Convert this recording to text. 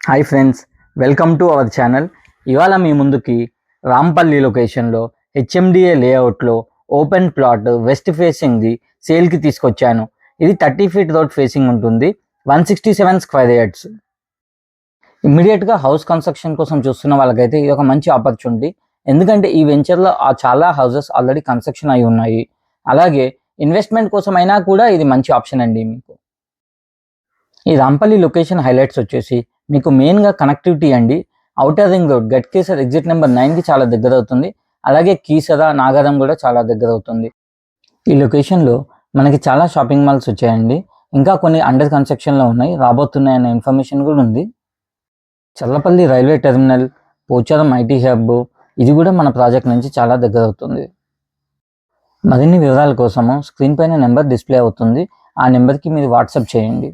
Hi friends, welcome to our channel. ఇవాళ మీ ముందుకి రాంపల్లి లొకేషన్లో హెచ్ఎండిఏ లేఅవుట్లో ఓపెన్ ప్లాట్ వెస్ట్ ఫేసింగ్ది సేల్కి తీసుకొచ్చాను. ఇది 30 ఫీట్ రోడ్ ఫేసింగ్ ఉంటుంది. 167 స్క్వేర్ యార్డ్స్. ఇమ్మీడియట్గా హౌస్ కన్స్ట్రక్షన్ కోసం చూస్తున్న వాళ్ళకైతే ఇది ఒక మంచి ఆపర్చునిటీ. ఎందుకంటే ఈ వెంచర్లో చాలా హౌసెస్ ఆల్రెడీ కన్స్ట్రక్షన్ అయి ఉన్నాయి. అలాగే ఇన్వెస్ట్మెంట్ కోసం అయినా కూడా ఇది మంచి ఆప్షన్ అండి మీకు. ఈ రాంపల్లి లొకేషన్ హైలైట్స్ వచ్చేసి మీకు మెయిన్గా కనెక్టివిటీ అండి. Outer ring road Ghatkesar exit number 9కి చాలా దగ్గర అవుతుంది. అలాగే కీసర నాగరం కూడా చాలా దగ్గర అవుతుంది. ఈ లొకేషన్లో మనకి చాలా షాపింగ్ మాల్స్ వచ్చాయండి. ఇంకా కొన్ని అండర్ కన్స్ట్రక్షన్లో ఉన్నాయి, రాబోతున్నాయన్న ఇన్ఫర్మేషన్ కూడా ఉంది. Challapalli railway terminal, Pocharam IT hub ఇది కూడా మన ప్రాజెక్ట్ నుంచి చాలా దగ్గర అవుతుంది. మరిన్ని వివరాల కోసము స్క్రీన్ పైన నెంబర్ డిస్ప్లే అవుతుంది. ఆ నెంబర్కి మీరు వాట్సాప్ చేయండి.